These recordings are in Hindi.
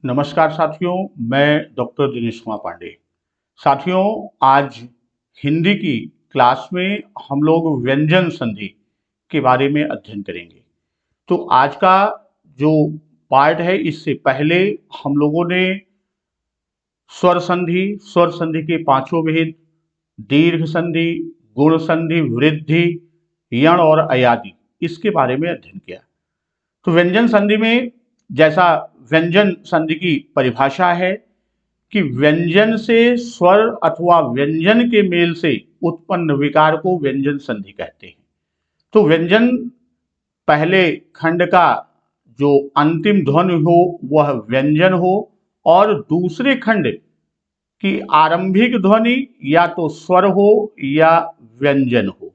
नमस्कार साथियों, मैं डॉक्टर दिनेश कुमार पांडे। साथियों, आज हिंदी की क्लास में हम लोग व्यंजन संधि के बारे में अध्ययन करेंगे। तो आज का जो पार्ट है, इससे पहले हम लोगों ने स्वर संधि के पांचों भेद, दीर्घ संधि, गुण संधि, वृद्धि, यण और अयादि, इसके बारे में अध्ययन किया। तो व्यंजन संधि में जैसा व्यंजन संधि की परिभाषा है कि व्यंजन से स्वर अथवा व्यंजन के मेल से उत्पन्न विकार को व्यंजन संधि कहते हैं। तो व्यंजन पहले खंड का जो अंतिम ध्वनि हो वह व्यंजन हो और दूसरे खंड की आरंभिक ध्वनि या तो स्वर हो या व्यंजन हो।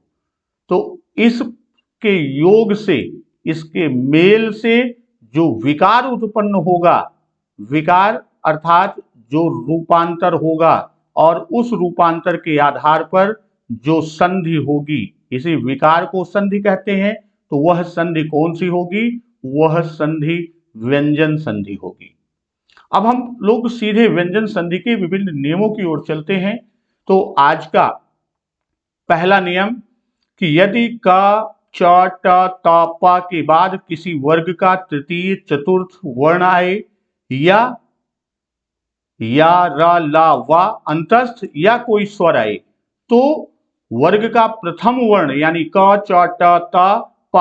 तो इसके योग से, इसके मेल से जो विकार उत्पन्न होगा, विकार अर्थात जो रूपांतर होगा, और उस रूपांतर के आधार पर जो संधि होगी, इसी विकार को संधि कहते हैं। तो वह संधि कौन सी होगी? वह संधि व्यंजन संधि होगी। अब हम लोग सीधे व्यंजन संधि के विभिन्न नियमों की ओर चलते हैं। तो आज का पहला नियम कि यदि क, च, ट, त, प के बाद किसी वर्ग का तृतीय चतुर्थ वर्ण आए या र, ल, व अंतस्थ या कोई स्वर आए, तो वर्ग का प्रथम वर्ण यानी क, च, ट, त, प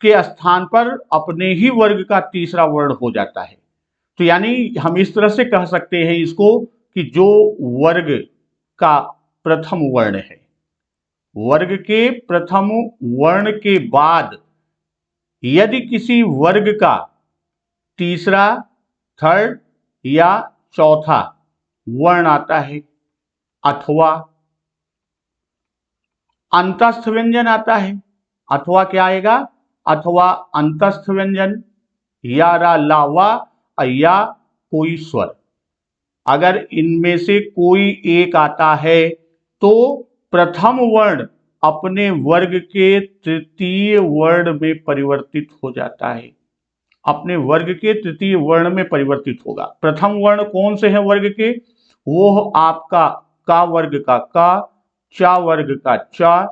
के स्थान पर अपने ही वर्ग का तीसरा वर्ण हो जाता है। तो यानी हम इस तरह से कह सकते हैं इसको कि जो वर्ग का प्रथम वर्ण है, वर्ग के प्रथम वर्ण के बाद यदि किसी वर्ग का तीसरा, थर्ड या चौथा वर्ण आता है, अथवा अंतस्थ व्यंजन आता है, अथवा क्या आएगा? अथवा अंतस्थ व्यंजन या रा, ला, वा या कोई स्वर, अगर इनमें से कोई एक आता है तो प्रथम वर्ण अपने वर्ग के तृतीय वर्ण में परिवर्तित हो जाता है, अपने वर्ग के तृतीय वर्ण में परिवर्तित होगा। प्रथम वर्ण कौन से हैं वर्ग के? वो आपका का वर्ग का का, चा वर्ग का चा,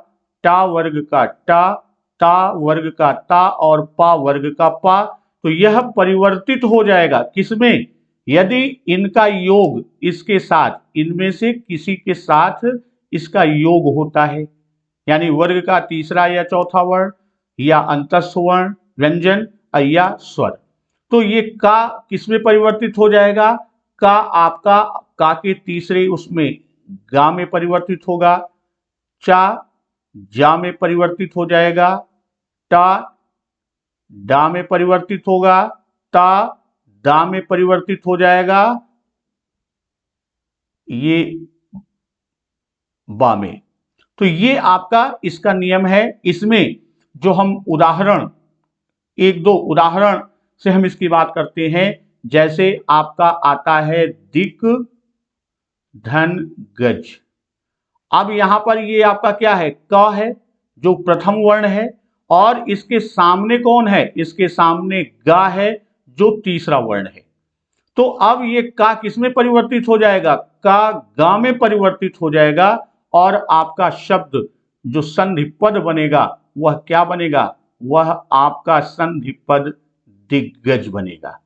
टा वर्ग का टा, ता वर्ग का ता और पा वर्ग का पा। तो यह परिवर्तित हो जाएगा किसमें? यदि इनका योग इसके साथ, इनमें से किसी के साथ इसका योग होता है, यानी वर्ग का तीसरा या चौथा वर्ण या अंतस्थ वर्ण, व्यंजन या स्वर। तो ये का किसमें परिवर्तित हो जाएगा? का आपका का के तीसरे उसमें गा में परिवर्तित होगा, चा जा में परिवर्तित हो जाएगा, टा डा में परिवर्तित होगा, ता दा में परिवर्तित हो जाएगा, ये बा में। तो ये आपका इसका नियम है। इसमें जो हम उदाहरण, एक दो उदाहरण से हम इसकी बात करते हैं। जैसे आपका आता है दिक, धन, गज। अब यहां पर ये आपका क्या है? क है जो प्रथम वर्ण है, और इसके सामने कौन है? इसके सामने गा है जो तीसरा वर्ण है। तो अब ये का किसमें परिवर्तित हो जाएगा? का गा में परिवर्तित हो जाएगा, और आपका शब्द जो संधि पद बनेगा वह क्या बनेगा? वह आपका संधि पद दिग्गज बनेगा।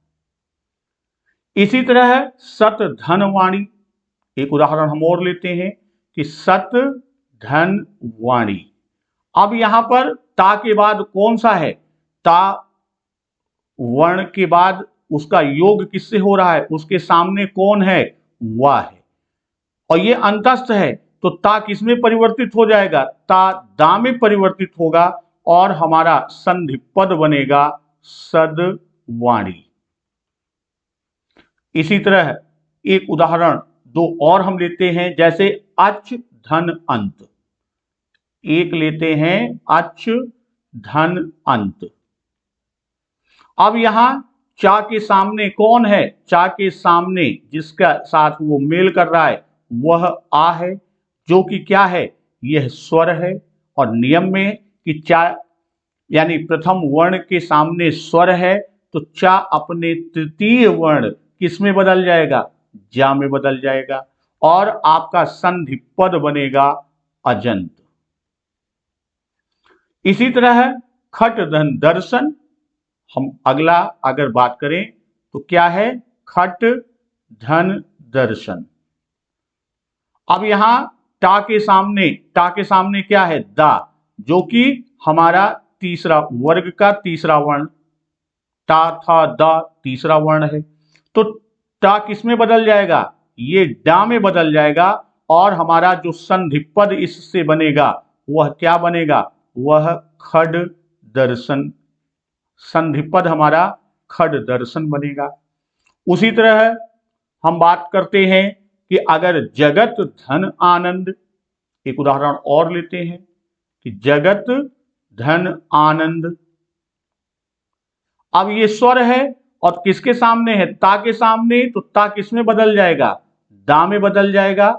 इसी तरह सत, धन, वाणी। एक उदाहरण हम और लेते हैं कि सत, धन, वाणी। अब यहां पर ता के बाद कौन सा है? ता वर्ण के बाद उसका योग किससे हो रहा है? उसके सामने कौन है? वा है, और ये अंतस्थ है। तो ता किसमें परिवर्तित हो जाएगा? ता दा में परिवर्तित होगा, और हमारा संधि पद बनेगा सद, वाणी। इसी तरह एक उदाहरण दो और हम लेते हैं, जैसे अच, धन, अंत। एक लेते हैं अच, धन, अंत। अब यहां चा के सामने कौन है? चा के सामने जिसका साथ वो मेल कर रहा है वह आ है, जो कि क्या है? यह स्वर है। और नियम में कि चा यानी प्रथम वर्ण के सामने स्वर है, तो चा अपने तृतीय वर्ण किस में बदल जाएगा? जा में बदल जाएगा और आपका संधि पद बनेगा अजंत। इसी तरह खट धन दर्शन, हम अगला अगर बात करें तो क्या है? खट धन दर्शन। अब यहां टा के सामने क्या है? दा, जो कि हमारा तीसरा वर्ग का तीसरा वर्ण, टा था दा तीसरा वर्ण है, तो टा किस में बदल जाएगा? ये डा में बदल जाएगा और हमारा जो संधि पद इससे बनेगा वह क्या बनेगा? वह खड दर्शन, संधि पद हमारा खड दर्शन बनेगा। उसी तरह हम बात करते हैं कि अगर जगत धन आनंद, एक उदाहरण और लेते हैं कि जगत धन आनंद। अब ये स्वर है और किसके सामने है? ता के सामने, तो ता किस में बदल जाएगा? दा में बदल जाएगा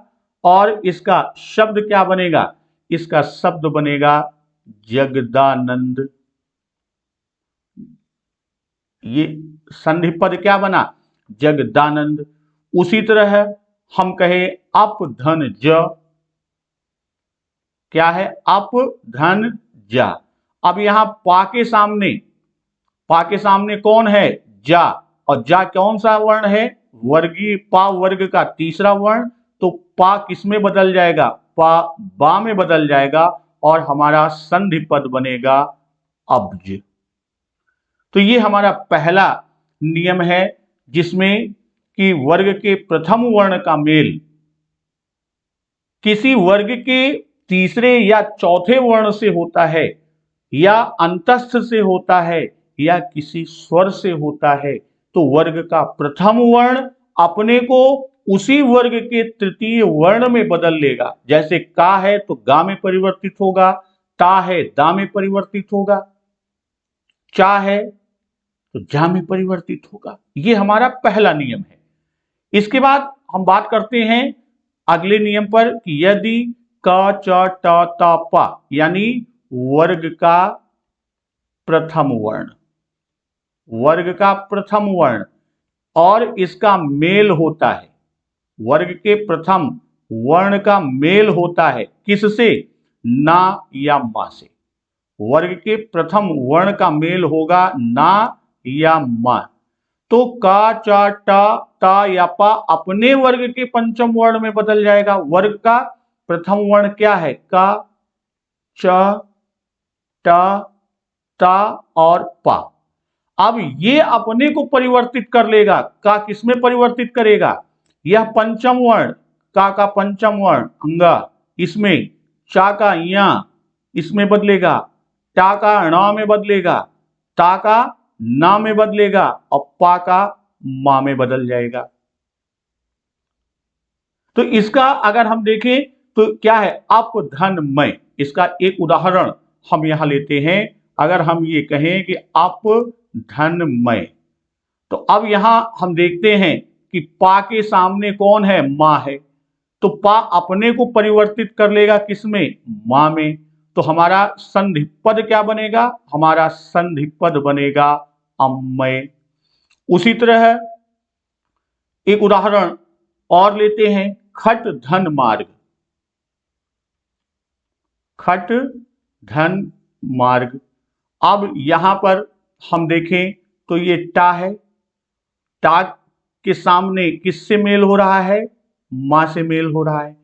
और इसका शब्द क्या बनेगा? इसका शब्द बनेगा जगदानंद। ये संधि पद क्या बना? जगदानंद। उसी तरह हम कहें अप धन ज, क्या है? अप धन जा। अब यहां पा के सामने कौन है? जा, और जा कौन सा वर्ण है? वर्गीय पा वर्ग का तीसरा वर्ण, तो पा किस में बदल जाएगा? पा बा में बदल जाएगा और हमारा संधि पद बनेगा अब्ज। तो ये हमारा पहला नियम है जिसमें कि वर्ग के प्रथम वर्ण का मेल किसी वर्ग के तीसरे या चौथे वर्ण से होता है, या अंतस्थ से होता है, या किसी स्वर से होता है, तो वर्ग का प्रथम वर्ण अपने को उसी वर्ग के तृतीय वर्ण में बदल लेगा। जैसे का है तो गा में परिवर्तित होगा, ता है दा में परिवर्तित होगा, चा है तो जा में परिवर्तित होगा। ये हमारा पहला नियम है। इसके बाद हम बात करते हैं अगले नियम पर कि यदि क च ट त प यानी वर्ग का प्रथम वर्ण, वर्ग का प्रथम वर्ण और इसका मेल होता है, वर्ग के प्रथम वर्ण का मेल होता है किससे? ना या मा से। वर्ग के प्रथम वर्ण का मेल होगा ना या मा। तो का च ट ता या पा अपने वर्ग के पंचम वर्ण में बदल जाएगा। वर्ग का प्रथम वर्ण क्या है? का, च, ट, ता और पा। अब ये अपने को परिवर्तित कर लेगा। का किसमें परिवर्तित करेगा? यह पंचम वर्ण, का पंचम वर्ण अंगा, इसमें चा का या इसमें बदलेगा, टा का ण में बदलेगा, ता का ना में बदलेगा और पा का मा में बदल जाएगा। तो इसका अगर हम देखें तो क्या है? अप धन मय। इसका एक उदाहरण हम यहां लेते हैं। अगर हम ये कहें कि अप धन मय, तो अब यहां हम देखते हैं कि पा के सामने कौन है? मां है। तो पा अपने को परिवर्तित कर लेगा किसमें? मां में। तो हमारा संधि पद क्या बनेगा? हमारा संधि पद बनेगा अम्मय। उसी तरह एक उदाहरण और लेते हैं, खट धन मार्ग। खट धन मार्ग। अब यहां पर हम देखें तो ये टा है, टा के सामने किससे मेल हो रहा है? मां से मेल हो रहा है।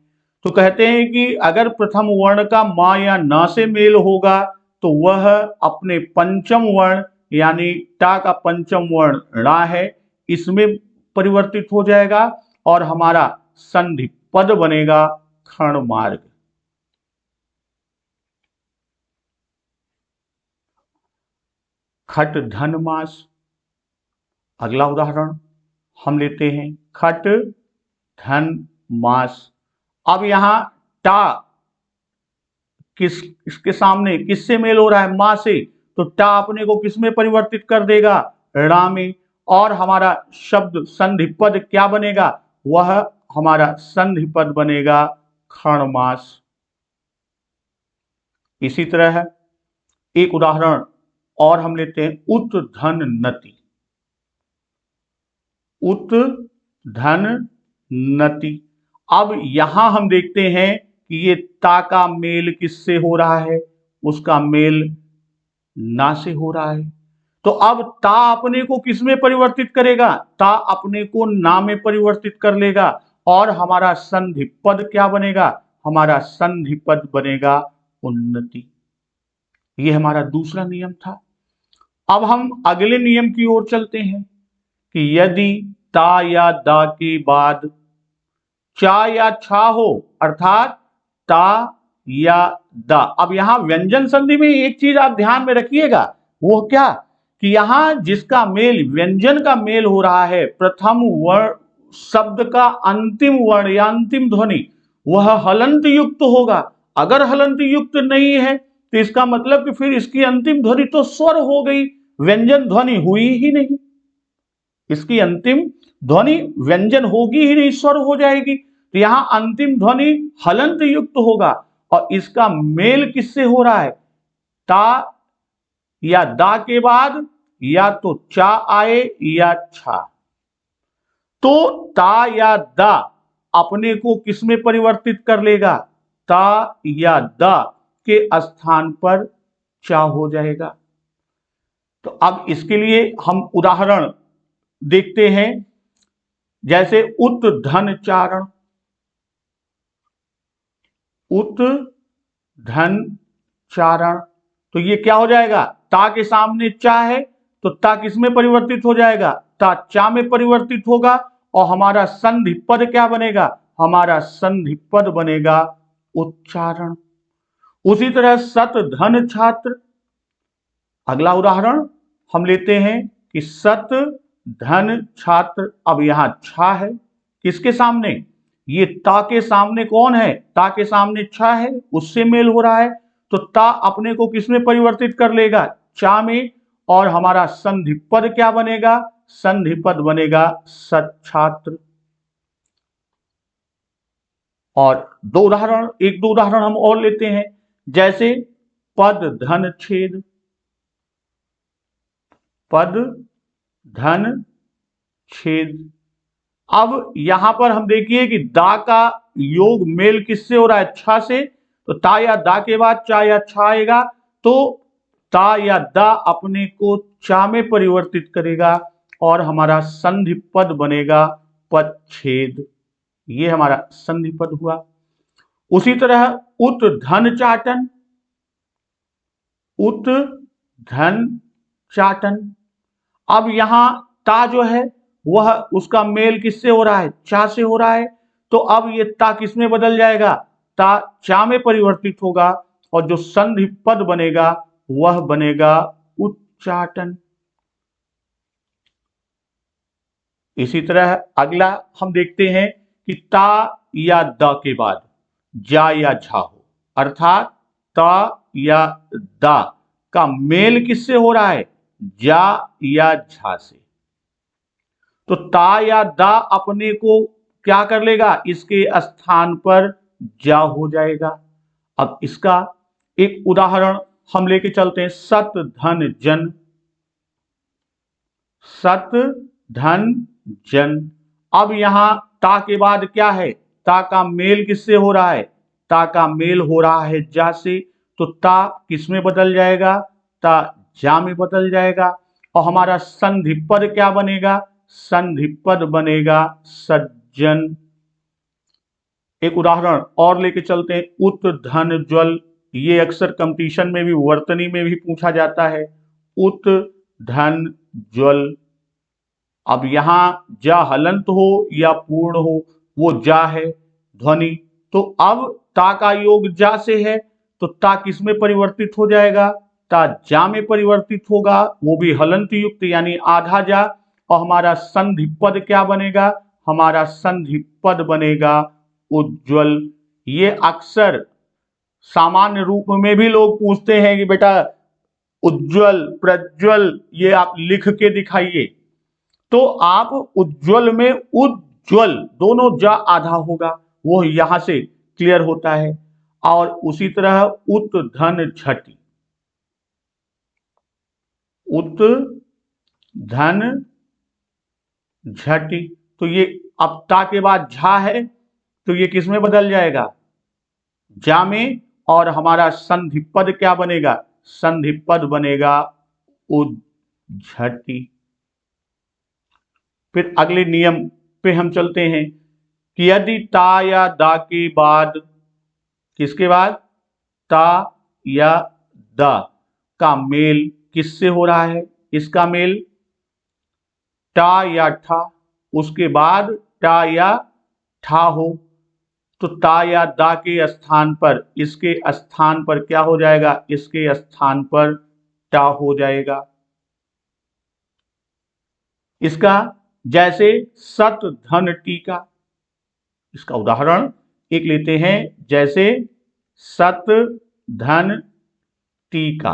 तो कहते हैं कि अगर प्रथम वर्ण का मां या ना से मेल होगा तो वह अपने पंचम वर्ण यानी टा का पंचम वर्ण णा है, इसमें परिवर्तित हो जाएगा और हमारा संधि पद बनेगा खण मार्ग। खट धन मास। अगला उदाहरण हम लेते हैं, खट धन मास। अब यहां टा किसके सामने किससे मेल हो रहा है? मां से। तो टा अपने को किस में परिवर्तित कर देगा? णा में। और हमारा शब्द संधि पद क्या बनेगा? वह हमारा संधि पद बनेगा खणमास। इसी तरह एक उदाहरण और हम लेते हैं, उत धन नति। उत धन नति। अब यहां हम देखते हैं कि ये ता का मेल किससे हो रहा है, उसका मेल ना से हो रहा है। तो अब ता अपने को किस में परिवर्तित करेगा, ता अपने को ना में परिवर्तित कर लेगा और हमारा संधि पद क्या बनेगा, हमारा संधि पद बनेगा उन्नति। ये हमारा दूसरा नियम था। अब हम अगले नियम की ओर चलते हैं कि यदि ता या दा के बाद चा या छा हो, अर्थात ता या दा। अब यहां व्यंजन संधि में एक चीज आप ध्यान में रखिएगा, वो क्या कि यहां जिसका मेल व्यंजन का मेल हो रहा है, प्रथम वर्ण शब्द का अंतिम वर्ण या अंतिम ध्वनि वह हलंत युक्त होगा। अगर हलंत युक्त नहीं है तो इसका मतलब कि फिर इसकी अंतिम ध्वनि तो स्वर हो गई, व्यंजन ध्वनि हुई ही नहीं। इसकी अंतिम ध्वनि व्यंजन होगी ही नहीं, स्वर हो जाएगी। तो यहां अंतिम ध्वनि हलंत युक्त होगा और इसका मेल किससे हो रहा है, ता या दा के बाद या तो चा आए या छा। तो ता या दा अपने को किस में परिवर्तित कर लेगा, ता या दा के स्थान पर चा हो जाएगा। तो अब इसके लिए हम उदाहरण देखते हैं, जैसे उत धन चारण। उत धन चारण, तो ये क्या हो जाएगा, ता के सामने चा है तो ता किस में परिवर्तित हो जाएगा, ता चा में परिवर्तित होगा और हमारा संधि पद क्या बनेगा, हमारा संधि पद बनेगा उच्चारण। उसी तरह सत धन छात्र। अगला उदाहरण हम लेते हैं कि सत धन छात्र। अब यहां छा है किसके सामने, ये ता के सामने कौन है, ता के सामने छा है, उससे मेल हो रहा है। तो ता अपने को किस में परिवर्तित कर लेगा, चा में, और हमारा संधि पद क्या बनेगा, संधि पद बनेगा सच्छात्र। और एक दो उदाहरण हम और लेते हैं, जैसे पद धन छेद। पद धन छेद। अब यहां पर हम देखिए कि दा का योग मेल किससे हो रहा है, छा से। तो ता या दा के बाद चा या छा आएगा, तो ता या दा अपने को चा में परिवर्तित करेगा और हमारा संधि पद बनेगा पदछेद। ये हमारा संधि पद हुआ। उसी तरह उत धन चाटन। उत धन चाटन। अब यहां ता जो है वह उसका मेल किससे हो रहा है, चा से हो रहा है। तो अब ये ता किस में बदल जाएगा, ता चा में परिवर्तित होगा और जो संधि पद बनेगा वह बनेगा उच्चाटन। इसी तरह अगला हम देखते हैं कि ता या द के बाद जा या झा हो, अर्थात ता या दा का मेल किससे हो रहा है, जा या झा से। तो ता या दा अपने को क्या कर लेगा, इसके स्थान पर जा हो जाएगा। अब इसका एक उदाहरण हम लेके चलते हैं, सत धन जन। सत धन जन। अब यहां ता के बाद क्या है, ता का मेल किससे हो रहा है, ता का मेल हो रहा है जा से। तो ता किस में बदल जाएगा, ता जा में बदल जाएगा और हमारा संधि पद क्या बनेगा, संधि पद बनेगा सज्जन। एक उदाहरण और लेके चलते हैं, उत धन ज्वल। ये अक्सर कंपटीशन में भी, वर्तनी में भी पूछा जाता है, उत धन ज्वल। अब यहां जा हलंत हो या पूर्ण हो, वो जा है ध्वनि। तो अब ता का योग जा से है, तो ता किस में परिवर्तित हो जाएगा, ता जा में परिवर्तित होगा, वो भी हलंत युक्त यानी आधा जा। और हमारा संधि पद क्या बनेगा, हमारा संधि पद बनेगा उज्ज्वल। ये अक्सर सामान्य रूप में भी लोग पूछते हैं कि बेटा उज्ज्वल प्रज्वल ये आप लिख के दिखाइए। तो आप उज्ज्वल में उज्ज्वल दोनों जा आधा होगा, वो यहां से क्लियर होता है। और उसी तरह उत धन झटी। उत धन झटी। तो ये अब ता के बाद झा है तो ये किस में बदल जाएगा, जा में, और हमारा संधि पद क्या बनेगा, संधि पद बनेगा उद्धति। फिर अगले नियम पे हम चलते हैं कि यदि ता या दा के बाद, किसके बाद, ता या दा का मेल किससे हो रहा है, इसका मेल टा या ठा, उसके बाद टा या ठा हो, तो ता या दा के स्थान पर, इसके स्थान पर क्या हो जाएगा, इसके स्थान पर टा हो जाएगा। इसका जैसे सत धन टीका, इसका उदाहरण एक लेते हैं, जैसे सत धन टीका।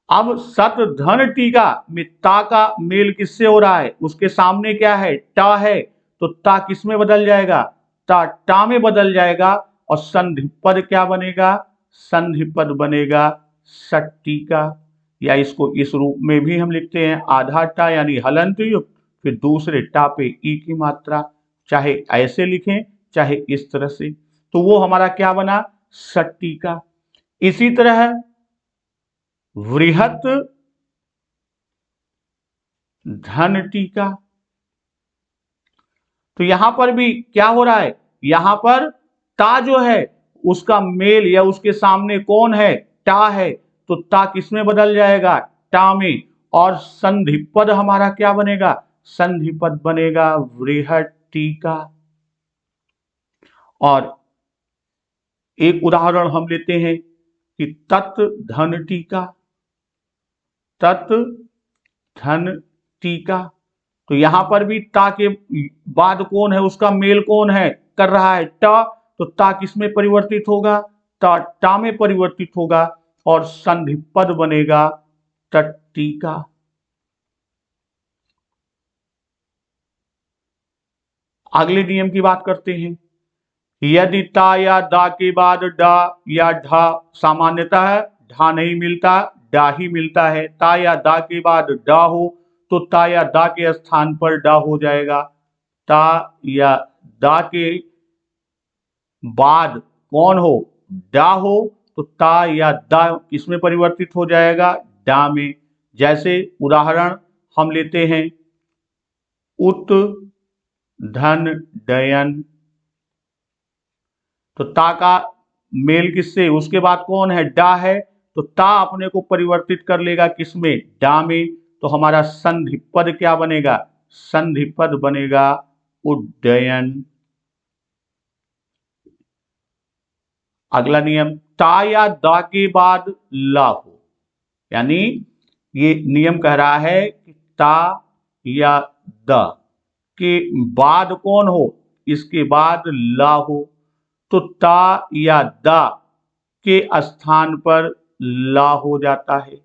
अब सत धन टीका में ता का मेल किससे हो रहा है, उसके सामने क्या है, टा है, तो ता किस में बदल जाएगा, टा में बदल जाएगा, और संधि पद क्या बनेगा, संधि पद बनेगा सट्टिका। या इसको इस रूप में भी हम लिखते हैं, आधा टा यानी हलंत युक्त, फिर दूसरे टा पे ई की मात्रा, चाहे ऐसे लिखें चाहे इस तरह से, तो वो हमारा क्या बना, सट्टिका। इसी तरह वृहत धन टीका, तो यहां पर भी क्या हो रहा है, यहां पर ता जो है उसका मेल या उसके सामने कौन है, टा है, तो ता किस में बदल जाएगा, टा में, और संधि पद हमारा क्या बनेगा, संधि पद बनेगा वृहत टीका। और एक उदाहरण हम लेते हैं कि तत् धन टीका, तत् धन टीका, तो यहां पर भी ता के बाद कौन है, उसका मेल कौन है, कर रहा है टा, तो ता किस में परिवर्तित होगा, टा में परिवर्तित होगा, और संधि पद बनेगा तट्टिका। अगले नियम की बात करते हैं, यदि ता या दा के बाद डा या ढा, सामान्यतः ढा नहीं मिलता, डा ही मिलता है, ता या दा के बाद डा हो तो ता या दा के स्थान पर डा हो जाएगा, ता या दा के बाद कौन हो, डा हो, तो ता या दा किसमें परिवर्तित हो जाएगा, डा में। जैसे उदाहरण हम लेते हैं, उत धन डयन, तो ता का मेल किससे, उसके बाद कौन है, डा है, तो ता अपने को परिवर्तित कर लेगा किसमें, डा में, तो हमारा संधि पद क्या बनेगा, संधि पद बनेगा उड्डयन। अगला नियम, ता या दा के बाद ला हो, यानी ये नियम कह रहा है कि ता या द के बाद कौन हो, इसके बाद ला हो, तो ता या दा के स्थान पर ला हो जाता है।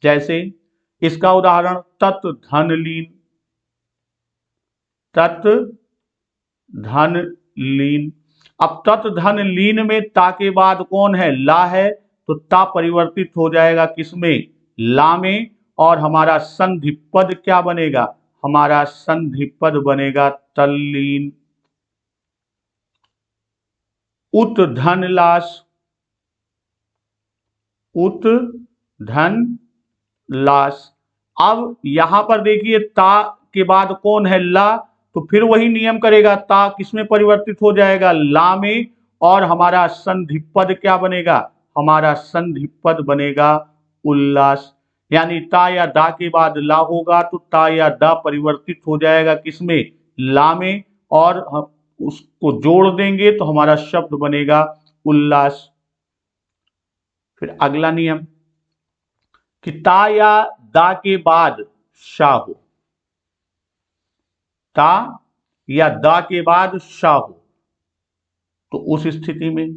जैसे इसका उदाहरण, तत् धन लीन, तत् धन लीन। अब तत् धन लीन में ता के बाद कौन है, ला है, तो ता परिवर्तित हो जाएगा किसमें, ला में, और हमारा संधि पद क्या बनेगा, हमारा संधि पद बनेगा तल्लीन। उत धन लाश, उत धन लाश। अब यहां पर देखिए ता के बाद कौन है, ला, तो फिर वही नियम करेगा, ता किसमें परिवर्तित हो जाएगा, ला में, और हमारा संधि पद क्या बनेगा, हमारा संधि पद बनेगा उल्लास। यानी ता या दा के बाद ला होगा तो ता या दा परिवर्तित हो जाएगा किसमें, ला में, और हम उसको जोड़ देंगे तो हमारा शब्द बनेगा उल्लास। फिर अगला नियम कि ता या दा के बाद शा हो, ता या दा के बाद शा हो, तो उस स्थिति में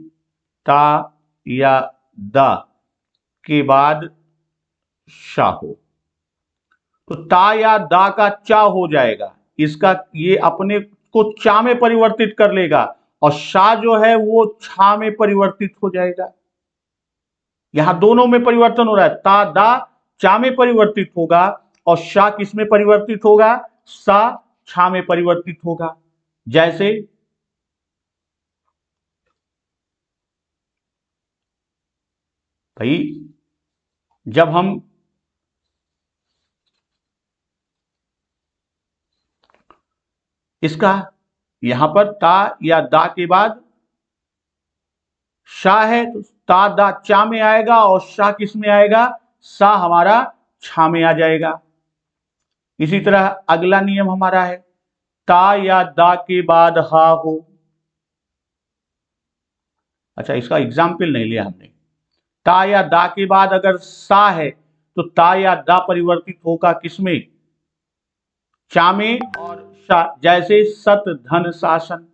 ता या दा के बाद शा हो, तो ता या दा का चा हो जाएगा, इसका ये अपने को चा में परिवर्तित कर लेगा, और शा जो है वो छा में परिवर्तित हो जाएगा। यहां दोनों में परिवर्तन हो रहा है, ता दा चा में परिवर्तित होगा, और शा किस में परिवर्तित होगा, सा छा में परिवर्तित होगा। जैसे भाई जब हम इसका यहां पर ता या दा के बाद शा है तो ता दा चा में आएगा और शा किस में आएगा, सा हमारा छा में आ जाएगा। इसी तरह अगला नियम हमारा है ता या दा के बाद हा हो। अच्छा, इसका एग्जाम्पल नहीं लिया हमने। ता या दा के बाद अगर सा है तो ता या दा परिवर्तित होगा किसमें, चा में और शा। जैसे सत धन शासन,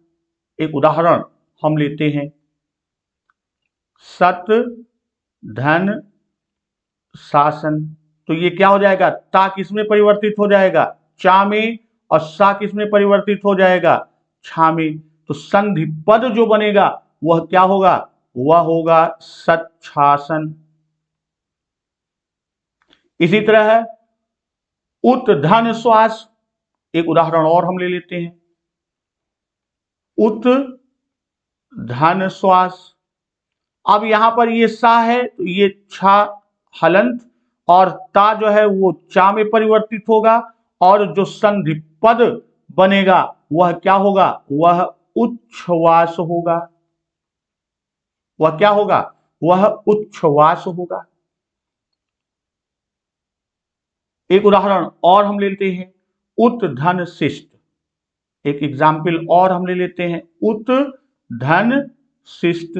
एक उदाहरण हम लेते हैं। सत धन शासन, तो ये क्या हो जाएगा, ता किसमें परिवर्तित हो जाएगा, चा में, और सा किसमें परिवर्तित हो जाएगा, छा में। तो संधि पद जो बनेगा वह क्या होगा, वह होगा सच्छासन। इसी तरह है उत धन श्वास, एक उदाहरण और हम ले लेते हैं। उत धन श्वास, अब यहां पर ये सा है तो ये छा हलंत और ता जो है वो चा में परिवर्तित होगा, और जो संधि पद बनेगा वह क्या होगा, वह उच्छ्वास होगा। वह क्या होगा, वह उच्छ्वास होगा। एक उदाहरण और हम लेते हैं, उत धन शिष्ट। एक एग्जाम्पल और हम ले लेते हैं, उत धन शिष्ट।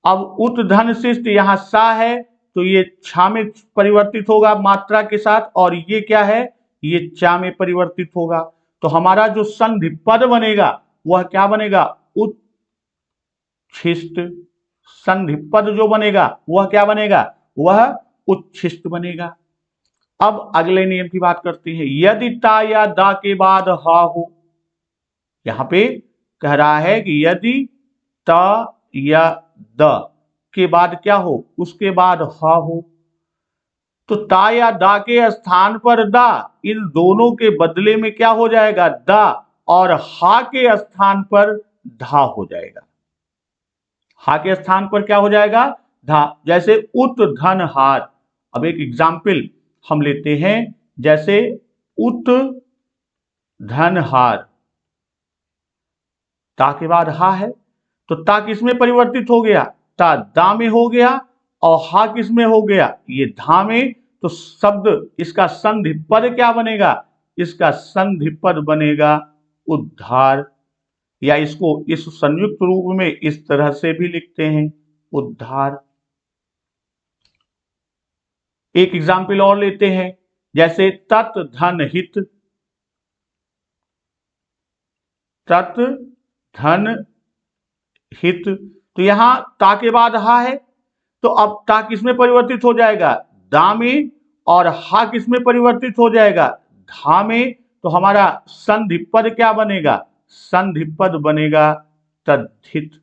अब उत धन शिष्ट यहां सा है तो ये छा में परिवर्तित होगा मात्रा के साथ, और ये क्या है, ये चा में परिवर्तित होगा। तो हमारा जो संधि पद बनेगा वह क्या बनेगा, उच्छिष्ट। संधि पद जो बनेगा वह क्या बनेगा, वह उच्छिष्ट बनेगा। अब अगले नियम की बात करते हैं। यदि ता या दा के बाद हा हो, यहां पे कह रहा है कि यदि ता या द के बाद क्या हो, उसके बाद हा हो, तो ता या दा के स्थान पर दा, इन दोनों के बदले में क्या हो जाएगा, दा, और हा के स्थान पर धा हो जाएगा। हा के स्थान पर क्या हो जाएगा, धा। जैसे उत धन हार, अब एक एग्जाम्पल हम लेते हैं। जैसे उत धन हार, ता के बाद हा है तो ता किसमें परिवर्तित हो गया, ता दा में हो गया, और हा किसमें हो गया, ये धा में। तो शब्द इसका संधि पद क्या बनेगा, इसका संधि पद बनेगा उद्धार, या इसको इस संयुक्त रूप में इस तरह से भी लिखते हैं, उद्धार। एक एग्जाम्पल और लेते हैं। जैसे तत् धन हित, तत् धन हित, तो यहां ता के बाद हा है तो अब ता किसमें परिवर्तित हो जाएगा, दा में, और हा किसमें परिवर्तित हो जाएगा, धा में। तो हमारा संधि पद क्या बनेगा, संधि पद बनेगा तद्धित।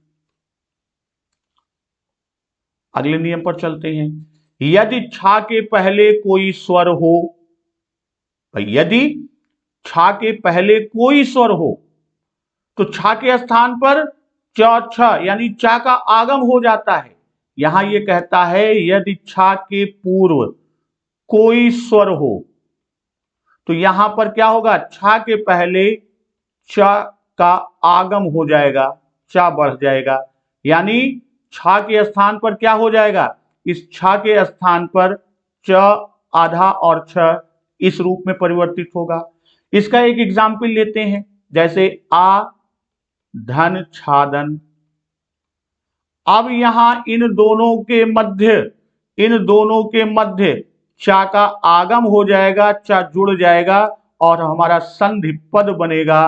अगले नियम पर चलते हैं। यदि छा के पहले कोई स्वर हो, यदि छा के पहले कोई स्वर हो तो छा के स्थान पर च छ यानी चा का आगम हो जाता है। यहां ये कहता है यदि छा के पूर्व कोई स्वर हो तो यहां पर क्या होगा, छा के पहले च का आगम हो जाएगा, चा बढ़ जाएगा, यानी छा के स्थान पर क्या हो जाएगा, इस छा के स्थान पर च आधा और छ इस रूप में परिवर्तित होगा। इसका एक एग्जाम्पल लेते हैं। जैसे आ धन छादन, अब यहां इन दोनों के मध्य चा का आगम हो जाएगा, चा जुड़ जाएगा, और हमारा संधि पद बनेगा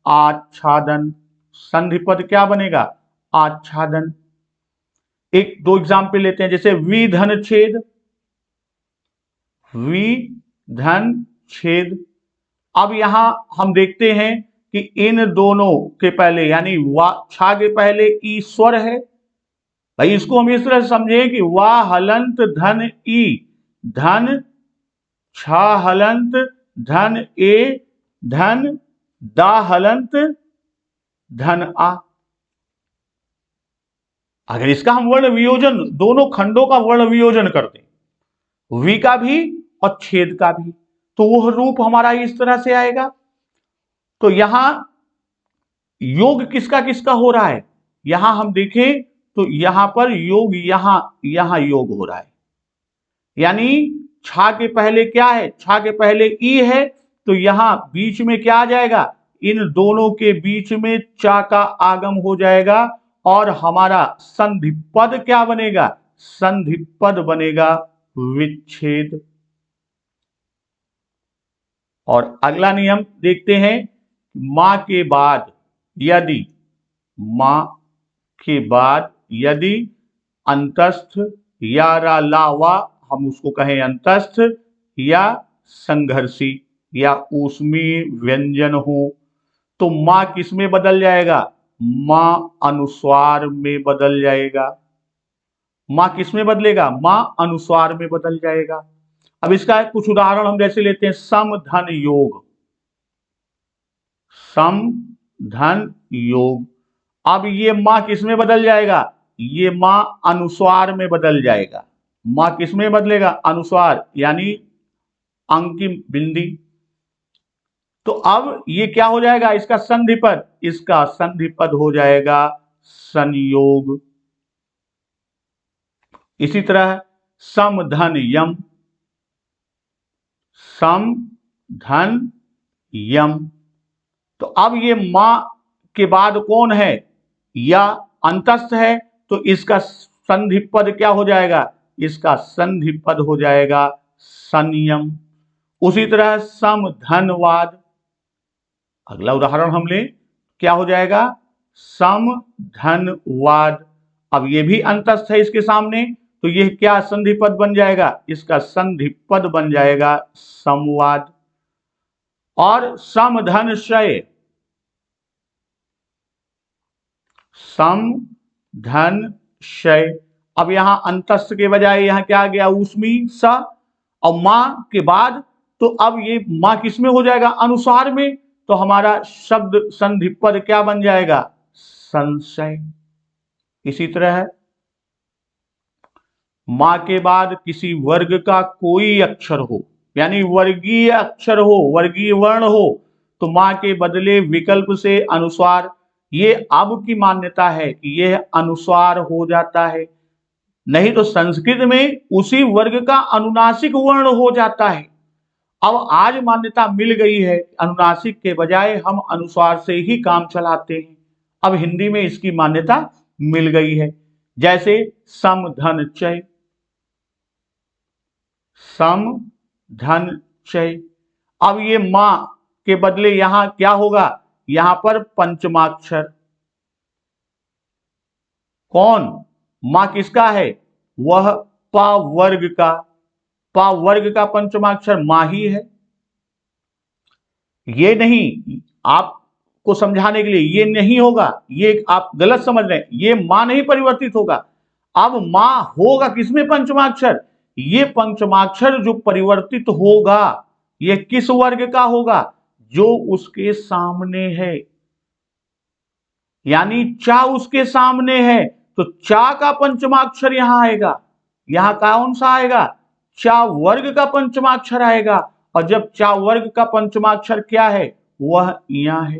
आच्छादन। संधि पद क्या बनेगा, आच्छादन। एक दो एग्जाम्पल लेते हैं। जैसे वि धन छेद, वि धन छेद। अब यहां हम देखते हैं कि इन दोनों के पहले यानी वा छा के पहले ई स्वर है। भाई इसको हम इस तरह से समझें कि वाह हलंत धन ई, धन छा हलंत धन ए, धन दा हलंत धन आ। अगर इसका हम वर्ण वियोजन, दोनों खंडों का वर्ण वियोजन करते, वी का भी और छेद का भी, तो वह रूप हमारा इस तरह से आएगा। तो यहां योग किसका किसका हो रहा है, यहां हम देखें तो यहां पर योग, यहां योग हो रहा है। यानी छा के पहले क्या है, छा के पहले ई है, तो यहां बीच में क्या आ जाएगा, इन दोनों के बीच में चा का आगम हो जाएगा और हमारा संधि पद क्या बनेगा, संधि पद बनेगा विच्छेद। और अगला नियम देखते हैं, मां के बाद यदि, मां के बाद यदि अंतस्थ या रा ला वा, हम उसको कहें अंतस्थ, या संघर्षी या ऊष्मीय व्यंजन हो, तो मां किस में बदल जाएगा, मां अनुस्वार में बदल जाएगा। मां किस में बदलेगा, मां अनुस्वार में बदल जाएगा। अब इसका कुछ उदाहरण हम जैसे लेते हैं, सम धन योग, सम धन योग। अब ये मां किस में बदल जाएगा, ये मां अनुस्वार में बदल जाएगा। मां किस में बदलेगा, अनुस्वार, यानी अंकिम बिंदी। तो अब ये क्या हो जाएगा, इसका संधि पद, इसका संधि पद हो जाएगा संयोग। इसी तरह सम धन यम, सम धन यम। तो अब ये मां के बाद कौन है, या अंतस्थ है, तो इसका संधि पद क्या हो जाएगा, इसका संधि पद हो जाएगा संयम। उसी तरह सम धनवाद, अगला उदाहरण हम ले, क्या हो जाएगा, सम धनवाद। अब ये भी अंतस्थ है इसके सामने, तो ये क्या संधि पद बन जाएगा, इसका संधि पद बन जाएगा संवाद। और सम धन शय, सम धन शय। अब यहां अंतस्थ के बजाय यहां क्या आ गया, ऊष्मी स, और मां के बाद, तो अब ये मां किस में हो जाएगा, अनुसार में, तो हमारा शब्द संधि पद क्या बन जाएगा, संशय। इसी तरह मां के बाद किसी वर्ग का कोई अक्षर हो, यानी वर्गीय अक्षर हो, वर्गीय वर्ण हो, तो मां के बदले विकल्प से अनुस्वार, ये अब की मान्यता है कि यह अनुस्वार हो जाता है। नहीं तो संस्कृत में उसी वर्ग का अनुनासिक वर्ण हो जाता है। अब आज मान्यता मिल गई है, अनुनासिक के बजाय हम अनुस्वार से ही काम चलाते हैं। अब हिंदी में इसकी मान्यता मिल गई है, जैसे सम धन चय, सम धन चय। अब ये मां के बदले यहां क्या होगा, यहां पर पंचमाक्षर, कौन, मां किसका है, वह पा वर्ग का, पा वर्ग का पंचमाक्षर मां ही है। ये नहीं, आपको समझाने के लिए, ये नहीं होगा, ये आप गलत समझ रहे हैं, ये मां नहीं परिवर्तित होगा। अब मां होगा किसमें, पंचमाक्षर, ये पंचमाक्षर जो परिवर्तित होगा, ये किस वर्ग का होगा, जो उसके सामने है। यानी चा उसके सामने है, तो चा का पंचमाक्षर यहां आएगा। यहां कौन सा आएगा, चा वर्ग का पंचमाक्षर आएगा। और जब चा वर्ग का पंचमाक्षर क्या है, वह यहां है,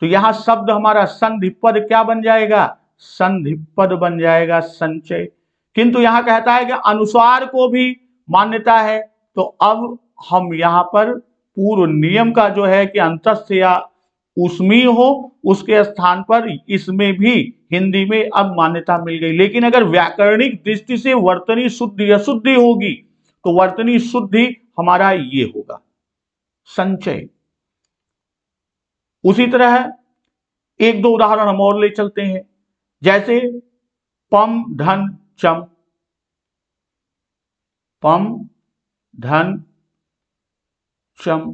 तो यहां शब्द हमारा संधि पद क्या बन जाएगा, संधि पद बन जाएगा संचय। किंतु यहां कहता है कि अनुस्वार को भी मान्यता है, तो अब हम यहां पर पूर्व नियम का जो है कि अंतस्थ या ऊष्मीय हो, उसके स्थान पर इसमें भी हिंदी में अब मान्यता मिल गई। लेकिन अगर व्याकरणिक दृष्टि से वर्तनी शुद्धि अशुद्धि होगी, तो वर्तनी शुद्धि हमारा ये होगा संचय। उसी तरह एक दो उदाहरण हम और ले चलते हैं, जैसे पम धन चम, पम धन चम।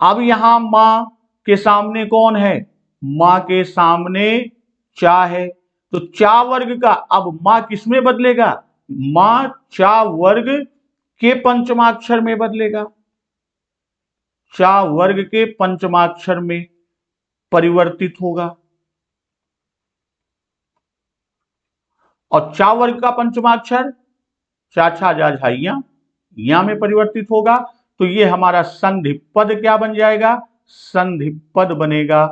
अब यहां मां के सामने कौन है, मां के सामने चा है, तो चा वर्ग का, अब मां किसमें बदलेगा, मां चा वर्ग के पंचमाक्षर में बदलेगा। चा वर्ग के पंचमाक्षर में परिवर्तित होगा, और चा वर्ग का पंचमाक्षर चा छा जा झाइया या में परिवर्तित होगा। तो ये हमारा संधि पद क्या बन जाएगा? संधि पद बनेगा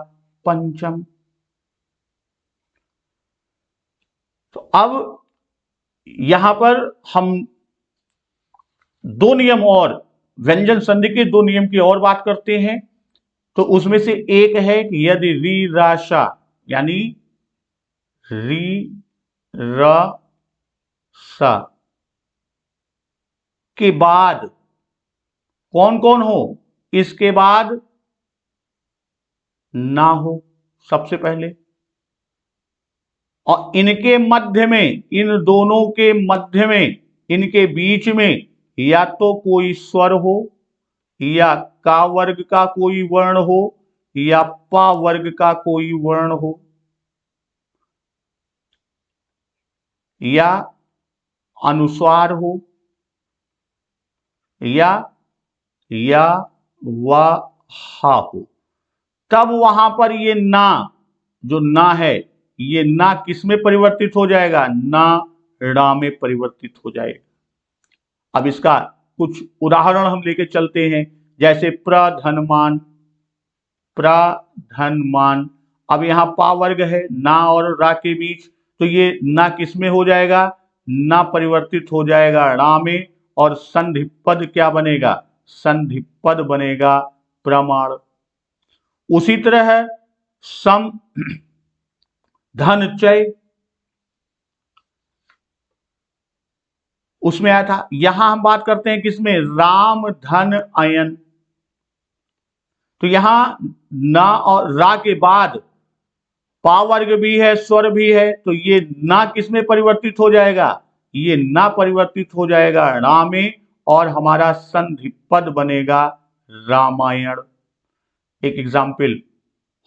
पंचम। तो अब यहां पर हम दो नियम और, व्यंजन संधि के दो नियम की और बात करते हैं। तो उसमें से एक है कि यदि री रा शा यानी री र सा के बाद कौन कौन हो, इसके बाद ना हो सबसे पहले, और इनके मध्य में, इन दोनों के मध्य में, इनके बीच में या तो कोई स्वर हो, या का वर्ग का कोई वर्ण हो, या पा वर्ग का कोई वर्ण हो, या अनुस्वार हो, या व हा हो, तब वहां पर ये ना, जो ना है, ये ना किस में परिवर्तित हो जाएगा? ना ड़ा में परिवर्तित हो जाएगा। अब इसका कुछ उदाहरण हम लेके चलते हैं, जैसे प्रधनमान, प्रधनमान। अब यहां पा वर्ग है ना और रा के बीच, तो ये ना किस में हो जाएगा? ना परिवर्तित हो जाएगा ड़ा में, और संधि पद क्या बनेगा? संधि पद बनेगा प्रमाण। उसी तरह है सम धन चय, उसमें आया था। यहां हम बात करते हैं किसमें? राम धन अयन। तो यहां ना और रा के बाद पा वर्ग भी है, स्वर भी है, तो ये ना किस में परिवर्तित हो जाएगा? ये ना परिवर्तित हो जाएगा रा में, और हमारा संधि पद बनेगा रामायण। एक एग्जाम्पल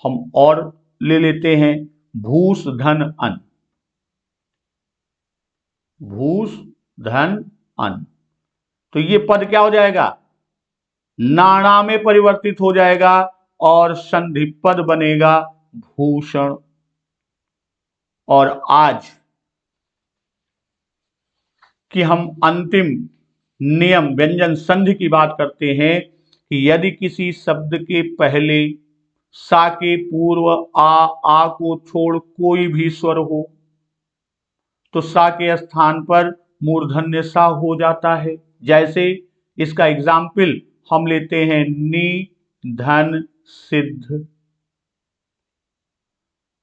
हम और ले लेते हैं, भूस धन अन। भूस धन अन, तो ये पद क्या हो जाएगा? नाणा में परिवर्तित हो जाएगा, और संधि पद बनेगा भूषण। और आज कि हम अंतिम नियम व्यंजन संधि की बात करते हैं कि यदि किसी शब्द के पहले सा के पूर्व आ को छोड़ कोई भी स्वर हो, तो सा के स्थान पर मूर्धन्य सा हो जाता है। जैसे इसका एग्जाम्पल हम लेते हैं, नि धन सिद्ध।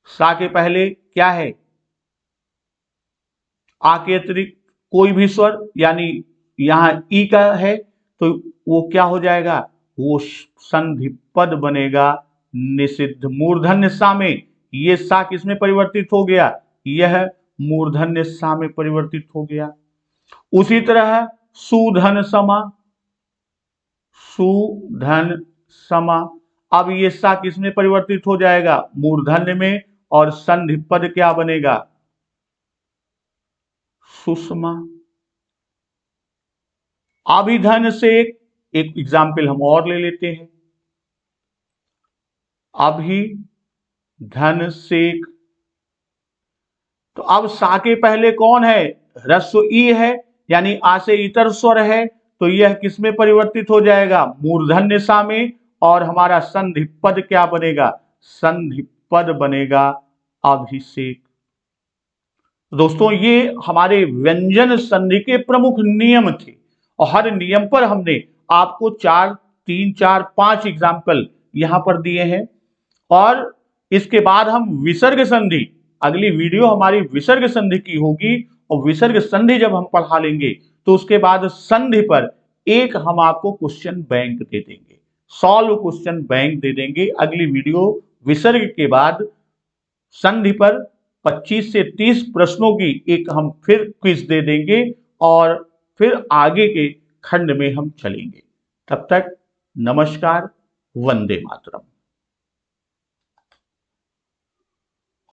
सा के पहले क्या है? आ के अतिरिक्त कोई भी स्वर, यानी यहां ई का है, तो वो क्या हो जाएगा? वो संधि पद बनेगा निषिद्ध। मूर्धन्य सा में ये सा किसमें परिवर्तित हो गया? यह मूर्धन्य सा में परिवर्तित हो गया। उसी तरह सुधन समा, सुधन समा, अब ये सा किसमें परिवर्तित हो जाएगा? मूर्धन्य में, और संधि पद क्या बनेगा? सुषमा। अभिधन से एक एग्जाम्पल हम और ले लेते हैं, अभिधन सेक। तो अब सा के पहले कौन है? ह्रस्व ई है, यानी आ से इतर स्वर है, तो यह किसमें परिवर्तित हो जाएगा? मूर्धन्य सा में, और हमारा संधि पद क्या बनेगा? संधि पद बनेगा अभिषेक। दोस्तों, ये हमारे व्यंजन संधि के प्रमुख नियम थे, और हर नियम पर हमने आपको 3, 4, 5 एग्जाम्पल यहां पर दिए हैं। और इसके बाद हम विसर्ग संधि, अगली वीडियो हमारी विसर्ग संधि की होगी, और विसर्ग संधि जब हम पढ़ा लेंगे तो उसके बाद संधि पर एक हम आपको क्वेश्चन बैंक दे देंगे, सॉल्व क्वेश्चन बैंक दे देंगे। अगली वीडियो विसर्ग के बाद संधि पर 25 से 30 प्रश्नों की एक हम फिर क्विज दे देंगे, और फिर आगे के खंड में हम चलेंगे। तब तक नमस्कार, वंदे मातरम।